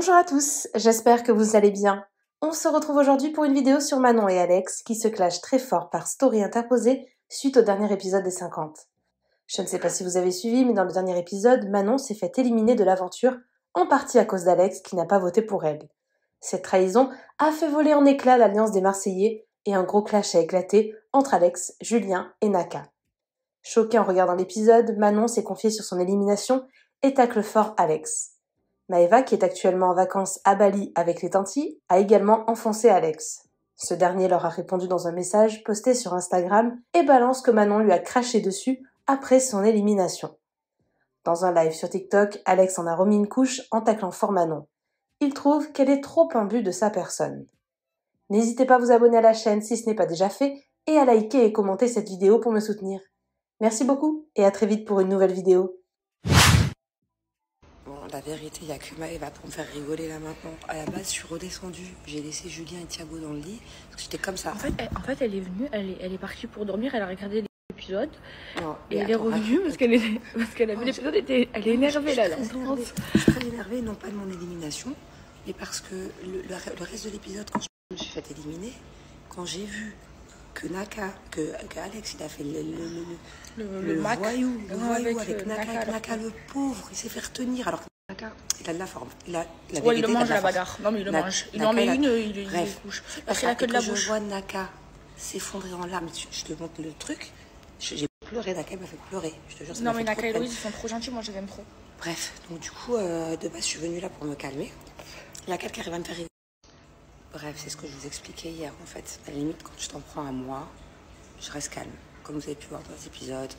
Bonjour à tous, j'espère que vous allez bien. On se retrouve aujourd'hui pour une vidéo sur Manon et Alex qui se clashent très fort par story interposée suite au dernier épisode des 50. Je ne sais pas si vous avez suivi, mais dans le dernier épisode, Manon s'est fait éliminer de l'aventure, en partie à cause d'Alex qui n'a pas voté pour elle. Cette trahison a fait voler en éclats l'alliance des Marseillais et un gros clash a éclaté entre Alex, Julien et Naka. Choquée en regardant l'épisode, Manon s'est confiée sur son élimination et tacle fort Alex. Maëva, qui est actuellement en vacances à Bali avec les tantis, a également enfoncé Alex. Ce dernier leur a répondu dans un message posté sur Instagram et balance que Manon lui a craché dessus après son élimination. Dans un live sur TikTok, Alex en a remis une couche en taclant fort Manon. Il trouve qu'elle est trop imbue de sa personne. N'hésitez pas à vous abonner à la chaîne si ce n'est pas déjà fait et à liker et commenter cette vidéo pour me soutenir. Merci beaucoup et à très vite pour une nouvelle vidéo. Bon, la vérité, il n'y a que Maëva pour me faire rigoler là maintenant. À la base, je suis redescendue. J'ai laissé Julien et Thiago dans le lit. Parce que j'étais comme ça. En fait, elle est venue, elle est partie pour dormir, elle a regardé l'épisode. Non, Et elle est revenue parce qu'elle a vu l'épisode, elle est énervée là. Je suis très énervée, non pas de mon élimination, mais parce que le reste de l'épisode, quand je me suis fait éliminer, quand j'ai vu que Alex, il a fait le voyou avec Naka, le pauvre, il s'est fait retenir. Alors que Naka, il a de la forme. Il le mange la bagarre. Non, mais il le mange. Il en met une, il couche. Parce qu'il a que de la bouche. Je vois Naka s'effondrer en larmes. Je te montre le truc. J'ai pleuré, Naka m'a fait pleurer. Je te jure, ça non, mais Naka et Louise, ils sont trop gentils, moi je les aime trop. Bref, donc du coup, de base, je suis venue là pour me calmer. Il y a quelqu'un qui arrive à me faire rigoler. Bref, c'est ce que je vous expliquais hier en fait. À la limite, quand je t'en prends à moi, je reste calme. Comme vous avez pu voir dans les épisodes,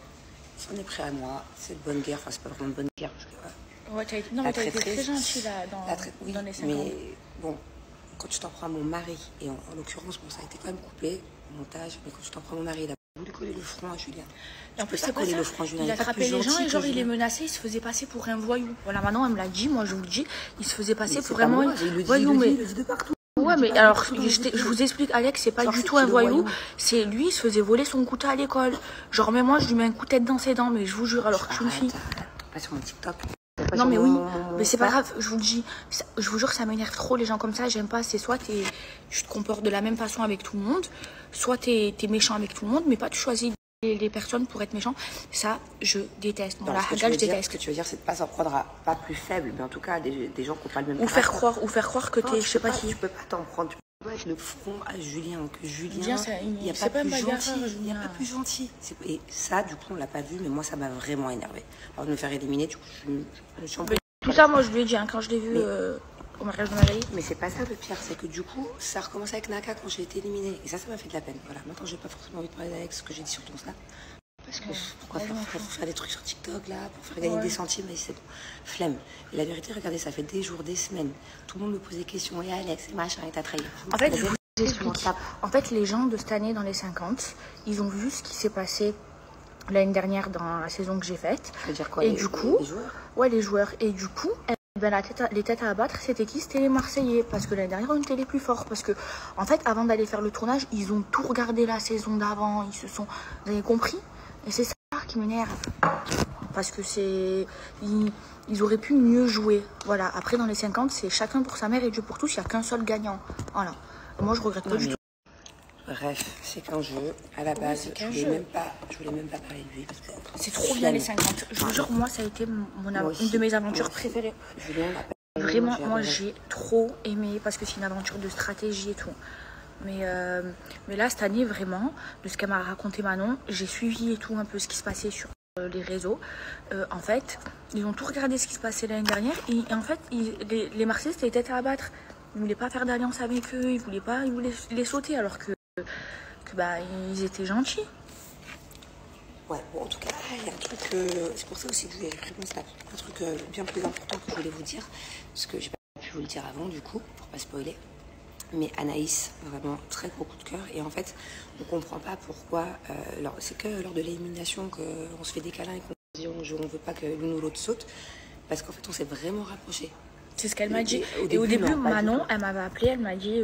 c'en est pris à moi. C'est de bonne guerre, enfin, c'est pas vraiment de bonne guerre. Ouais, t'as été très gentille là dans les 50. Mais bon, quand tu t'en prends à mon mari, et en l'occurrence, bon, ça a été quand même coupé au montage, mais quand tu t'en prends à mon mari, il a voulu coller le front à Julien. En plus, c'est coller le front à Julien. Il attrapait les gens et genre il les menaçait, il se faisait passer pour un voyou. Voilà, maintenant elle me l'a dit, moi je vous le dis, il se faisait passer pour vraiment un voyou. Mais il le dit de partout. Ouais, mais alors, je vous explique, Alex, c'est pas du tout un voyou. C'est lui, il se faisait voler son couteau à l'école. Genre, mais moi, je lui mets un coup de tête dans ses dents, mais je vous jure, alors que je suis une fille. Pas sur mon TikTok. Non, mais oui, mais c'est pas grave, je vous le dis. Je vous jure que ça m'énerve trop, les gens comme ça. J'aime pas, c'est soit tu te comportes de la même façon avec tout le monde, soit t'es méchant avec tout le monde, mais pas tu choisis les personnes pour être méchant. Ça, je déteste. Voilà, je déteste. Ce que tu veux dire, c'est de pas s'en prendre à pas plus faible, mais en tout cas, des gens qui n'ont pas le même ou faire croire que t'es, je sais pas qui. Tu peux pas t'en prendre. Tu peux pas être le front à Julien, que Julien, il n'y a pas pas plus gentil. Il n'y a pas plus gentil. Et ça, du coup, on l'a pas vu, mais moi, ça m'a vraiment énervé. Alors de me faire éliminer, du coup, je suis un peu. Tout ça, moi, je lui ai dit hein, quand je l'ai vu au mariage de Magali. Mais c'est pas ça le pire, c'est que du coup, ça a recommencé avec Naka quand j'ai été éliminée. Et ça m'a fait de la peine. Voilà, maintenant, j'ai pas forcément envie de parler d'Alex, ce que j'ai dit sur ton snap. Parce que pourquoi faire des trucs sur TikTok là, pour faire gagner des centimes, mais c'est bon. Flemme. Et la vérité, regardez, ça fait des jours, des semaines. Tout le monde me pose des questions. Et Alex, et machin, et t'as trahi. En fait, je vous explique. En fait, les gens de cette année dans les 50, ils ont vu ce qui s'est passé l'année dernière dans la saison que j'ai faite. Je veux dire quoi, et du coup, les joueurs. Ouais, les joueurs. Et du coup, les têtes à abattre, c'était qui? C'était les Marseillais. Parce que l'année dernière, on était les plus forts. Parce que, en fait, avant d'aller faire le tournage, ils ont tout regardé la saison d'avant. Ils se sont. Vous avez compris? Et c'est ça qui m'énerve. Parce que ils auraient pu mieux jouer. Voilà. Après, dans les 50, c'est chacun pour sa mère et Dieu pour tous. Il n'y a qu'un seul gagnant. Voilà. Et moi, je regrette pas du tout. Bref, c'est qu'un jeu. À la base, je voulais même pas parler de lui. C'est trop bien les 50. Je vous jure, moi, ça a été une de mes aventures préférées. Vraiment, moi, j'ai trop aimé parce que c'est une aventure de stratégie et tout. Mais là, cette année, vraiment, de ce qu'elle m'a raconté Manon, j'ai suivi et tout un peu ce qui se passait sur les réseaux. En fait, ils ont tout regardé ce qui se passait l'année dernière. Et en fait, les Marseillais, c'était les têtes à abattre. Ils ne voulaient pas faire d'alliance avec eux. Ils voulaient les sauter alors que ils étaient gentils. Ouais, bon, en tout cas, il y a un truc... c'est pour ça aussi que je voulais répondre à un truc bien plus important que je voulais vous dire. Parce que j'ai pas pu vous le dire avant, du coup, pour pas spoiler. Mais Anaïs, vraiment très gros coup de cœur. Et en fait, on comprend pas pourquoi. C'est que lors de l'élimination qu'on se fait des câlins et qu'on dit on veut pas que l'une ou l'autre saute. Parce qu'en fait, on s'est vraiment rapprochés. C'est ce qu'elle m'a dit. Et au début, Manon, elle m'avait appelé, elle m'a dit.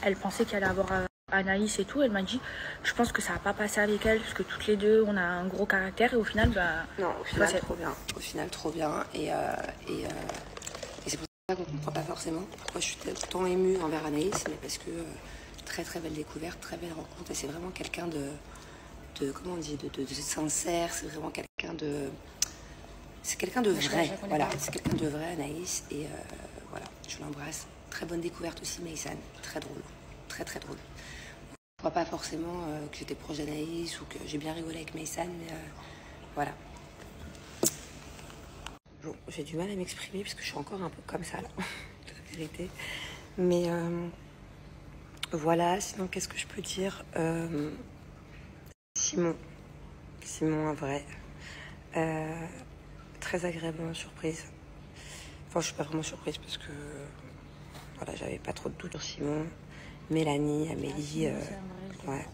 Elle pensait qu'elle allait avoir Anaïs et tout. Elle m'a dit je pense que ça va pas passer avec elle parce que toutes les deux, on a un gros caractère. Et au final, non, au final, trop bien. Au final, trop bien. Et c'est pour qu'on ne comprend pas forcément pourquoi je suis tant émue envers Anaïs, mais parce que très très belle découverte, très belle rencontre, et c'est vraiment quelqu'un de comment on dit, de sincère, c'est vraiment quelqu'un de... C'est quelqu'un de vrai, voilà, c'est quelqu'un de vrai, Anaïs, et voilà, je l'embrasse. Très bonne découverte aussi, Maïsan, très drôle, très très drôle. Je ne crois pas forcément que j'étais proche d'Anaïs ou que j'ai bien rigolé avec Maïsan, mais voilà. Bon, j'ai du mal à m'exprimer parce que je suis encore un peu comme ça, là, la vérité. Mais voilà, sinon, qu'est-ce que je peux dire Simon, un vrai. Très agréablement surprise. Enfin, je suis pas vraiment surprise parce que voilà, j'avais pas trop de doutes sur Simon. Mélanie, Amélie, ouais.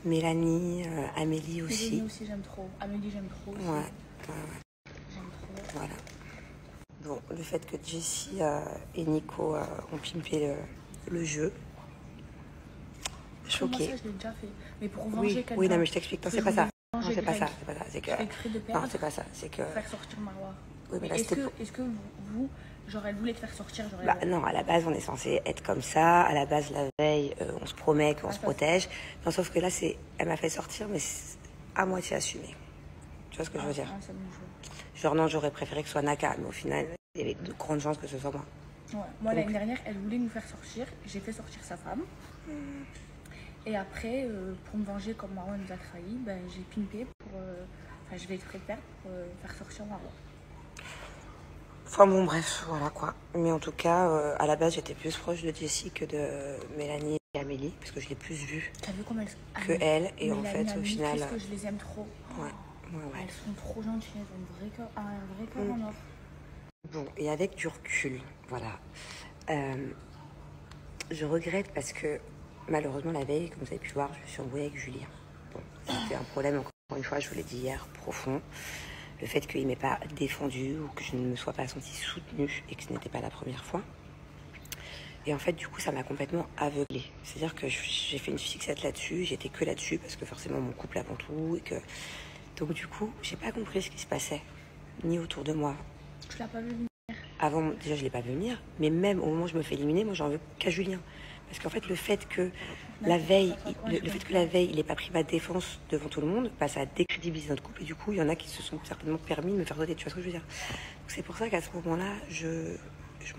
Mélanie, Amélie aussi. Mélanie aussi, j'aime trop. Amélie, j'aime trop aussi. Ouais. J'aime trop. Voilà. Bon, le fait que Jessie et Nico ont pimpé le jeu. Choquée. Moi, ça, je l'ai déjà fait. Mais pour venger quelqu'un. Oui, non, mais je t'explique. Non, c'est pas ça. Non, c'est pas ça. C'est que... Non, c'est pas ça. C'est que... Faire sortir Marwa. Oui, mais là, est-ce que vous, genre, elle voulait te faire sortir, genre, bah, non, à la base, on est censé être comme ça. À la base, la veille, on se promet qu'on se protège. Non, sauf que là, elle m'a fait sortir, mais à moitié assumé. Tu vois ce que je veux dire? Genre, non, j'aurais préféré que ce soit Naka, mais au final, il y avait de grandes chances que ce soit moi. Ouais. Moi, l'année dernière, elle voulait nous faire sortir. J'ai fait sortir sa femme. Et après, pour me venger comme Marwa nous a trahis, ben, j'ai pimpé pour... Enfin, je vais exprès de faire pour faire sortir Marwa. Enfin bon, bref, voilà quoi. Mais en tout cas, à la base, j'étais plus proche de Jessie que de Mélanie et Amélie, parce que je l'ai plus vue que elle. Et en fait, au final... Parce que je les aime trop. Ouais. Elles sont trop gentilles, elles ont un vrai cœur en or. Bon, et avec du recul, voilà. Je regrette parce que, malheureusement, la veille, comme vous avez pu voir, je me suis embrouillée avec Julien. Bon, c'était un problème, encore une fois, je vous l'ai dit hier, profond. Le fait qu'il ne m'ait pas défendu ou que je ne me sois pas sentie soutenue et que ce n'était pas la première fois. Et en fait, du coup, ça m'a complètement aveuglée. C'est-à-dire que j'ai fait une fixette là-dessus, j'étais que là-dessus parce que forcément mon couple avant tout. Et que... Donc du coup, j'ai pas compris ce qui se passait, ni autour de moi. Tu l'as pas vu venir? Avant, déjà, je l'ai pas vu venir, mais même au moment où je me fais éliminer, moi, j'en veux qu'à Julien. Parce qu'en fait, le fait que la veille, il n'ait pas pris ma défense devant tout le monde, bah, ça a décrédibilisé notre couple. Et du coup, il y en a qui se sont certainement permis de me faire sauter. Tu vois ce que je veux dire? C'est pour ça qu'à ce moment-là, je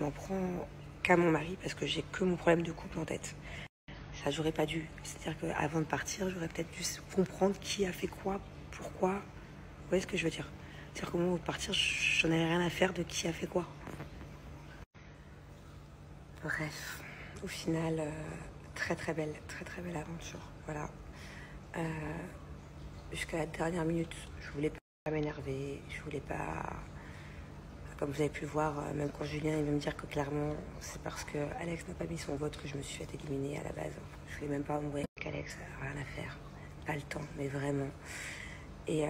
m'en prends qu'à mon mari parce que j'ai que mon problème de couple en tête. Ça, j'aurais pas dû. C'est-à-dire qu'avant de partir, j'aurais peut-être dû comprendre qui a fait quoi, pourquoi. Vous voyez ce que je veux dire? C'est-à-dire qu'au moment de partir, j'en avais rien à faire de qui a fait quoi. Bref, au final, très très belle aventure. Voilà. Jusqu'à la dernière minute, je voulais pas m'énerver, je voulais pas... Comme vous avez pu le voir, même quand Julien il va me dire que clairement, c'est parce que Alex n'a pas mis son vote que je me suis fait éliminer à la base. Je voulais même pas m'embrouiller avec Alex, rien à faire. Pas le temps, mais vraiment. Et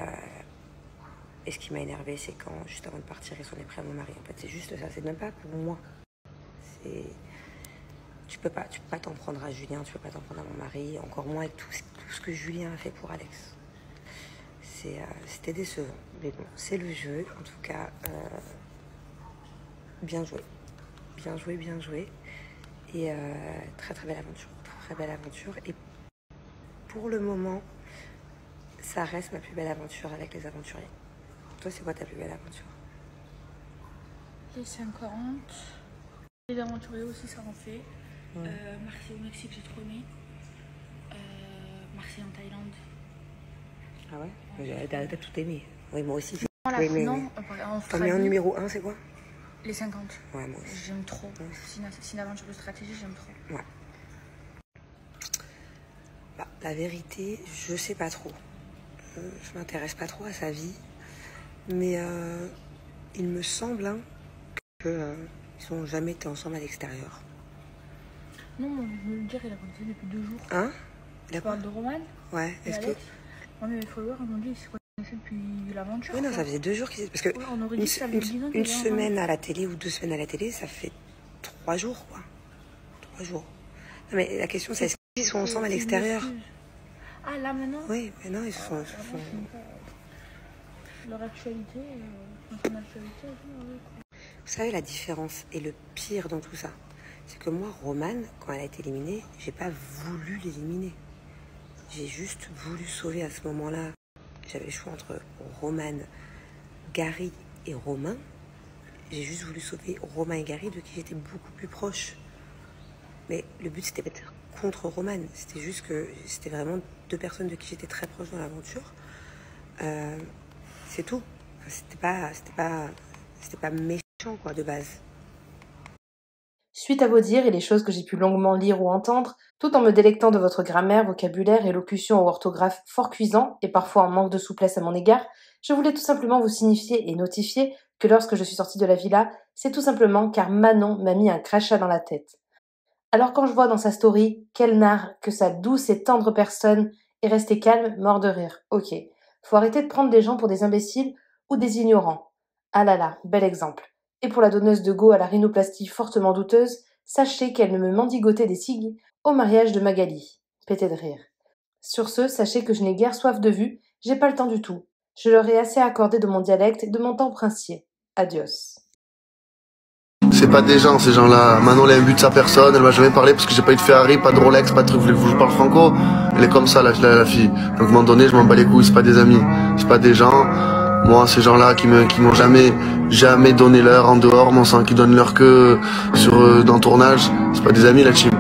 ce qui m'a énervé, c'est quand, juste avant de partir, il s'en est pris à mon mari. En fait, c'est juste ça, c'est même pas pour moi. C'est... Tu peux pas t'en prendre à Julien, tu peux pas t'en prendre à mon mari, encore moins avec tout ce que Julien a fait pour Alex. C'était décevant, mais bon, c'est le jeu. En tout cas, bien joué. Et très très belle aventure. Et pour le moment, ça reste ma plus belle aventure avec les aventuriers. Toi, c'est quoi ta plus belle aventure? Les 50. Les aventuriers aussi, ça en fait. Marseille au Mexique, j'ai trop aimé. Marseille en Thaïlande. Ah ouais? T'as tout aimé. Oui, moi aussi. Non, en numéro 1, c'est quoi? Les 50. Ouais, moi aussi. J'aime trop. C'est une aventure de stratégie, j'aime trop. Ouais. Bah, la vérité, je sais pas trop. Je m'intéresse pas trop à sa vie. Mais il me semble qu'ils n'ont jamais été ensemble à l'extérieur. Non, moi, je veux le dire, il a commencé depuis 2 jours. Hein? Tu parles de Roman? Ouais, est-ce que... Moi, mes followers, ils m'ont dit, c'est quoi depuis l'aventure? Oui, non, ça faisait 2 jours qu'ils... Parce que ouais, on aurait dit que ça faisait 10 ans une semaine à la télé ou 2 semaines à la télé, ça fait 3 jours, quoi. 3 jours. Non, mais la question, c'est est-ce qu'ils sont ensemble à l'extérieur? Ah, là, maintenant? Oui, mais non, ils se sont... Leur actualité, son actualité, Vous savez la différence et le pire dans tout ça, c'est que moi, Romane, quand elle a été éliminée, j'ai pas voulu l'éliminer. J'ai juste voulu sauver à ce moment-là. J'avais le choix entre Romane, Gary et Romain. J'ai juste voulu sauver Romain et Gary, de qui j'étais beaucoup plus proche. Mais le but, c'était d'être contre Romane. C'était juste que c'était vraiment deux personnes de qui j'étais très proche dans l'aventure. C'est tout. C'était pas méchant, quoi, de base. Suite à vos dires et les choses que j'ai pu longuement lire ou entendre, tout en me délectant de votre grammaire, vocabulaire, élocution ou orthographe fort cuisant et parfois en manque de souplesse à mon égard, je voulais tout simplement vous signifier et notifier que lorsque je suis sortie de la villa, c'est tout simplement car Manon m'a mis un crachat dans la tête. Alors quand je vois dans sa story quel narre que sa douce et tendre personne est restée calme, mort de rire. Ok, faut arrêter de prendre des gens pour des imbéciles ou des ignorants. Ah là là, bel exemple. Et pour la donneuse de go à la rhinoplastie fortement douteuse, sachez qu'elle ne me mendigotait des cigues au mariage de Magali. Pété de rire. Sur ce, sachez que je n'ai guère soif de vue, j'ai pas le temps du tout. Je leur ai assez accordé de mon dialecte et de mon temps princier. Adios. C'est pas des gens, ces gens-là. Manon, elle a un but de sa personne, elle m'a jamais parlé parce que j'ai pas eu de Ferrari, pas de Rolex, pas de truc. Voulez-vous que je parle franco? Elle est comme ça, la fille. Donc, à un moment donné, je m'en bats les couilles, c'est pas des amis. C'est pas des gens. Moi, ces gens-là qui m'ont jamais donné l'heure en dehors, mon sang, qui donnent l'heure que dans le tournage, c'est pas des amis, la team.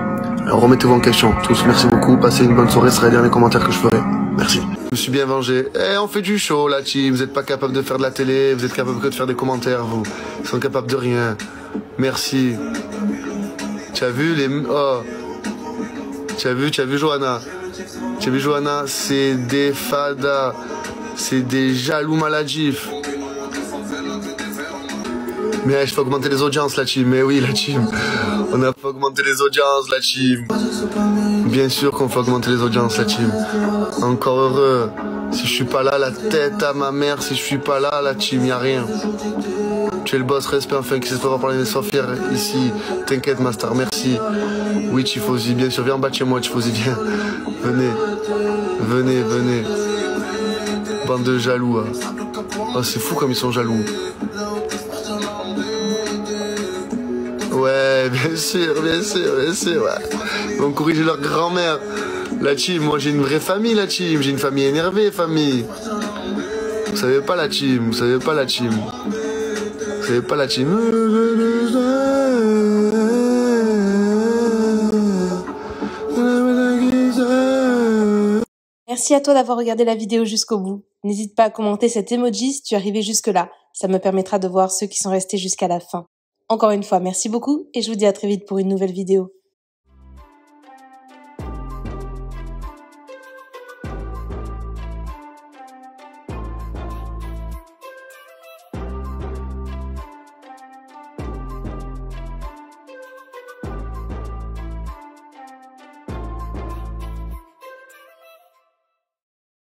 Alors, remettez-vous en question, tous. Merci beaucoup. Passez une bonne soirée, ce sera les derniers commentaires que je ferai. Merci. Je me suis bien vengé. On fait du show, la team. Vous êtes pas capable de faire de la télé, vous êtes capable que de faire des commentaires, vous. Ils sont capables de rien. Merci. Tu as vu les... Oh. Tu as vu Johanna. Tu as vu Johanna, c'est des fadas. C'est des jaloux maladifs. Mais je fais augmenter les audiences, la team. Mais oui, la team. On a fait augmenter les audiences, la team. Bien sûr qu'on fait augmenter les audiences, la team. Encore heureux. Si je suis pas là, la tête à ma mère. Si je suis pas là, la team, y a rien. Tu es le boss, respect, enfin, qui sait pas parler, mais sois fier ici. T'inquiète, ma star, merci. Oui, Tifosi, bien sûr. Viens en bas de chez moi, Tifosi, viens. Venez. Bande de jaloux. Hein. Oh, c'est fou comme ils sont jaloux. Ouais, bien sûr, ouais. Ils vont corriger leur grand-mère. La team, moi j'ai une vraie famille, la team. J'ai une famille énervée, famille. Vous savez pas la team. Merci à toi d'avoir regardé la vidéo jusqu'au bout. N'hésite pas à commenter cet emoji si tu es arrivé jusque-là. Ça me permettra de voir ceux qui sont restés jusqu'à la fin. Encore une fois, merci beaucoup et je vous dis à très vite pour une nouvelle vidéo.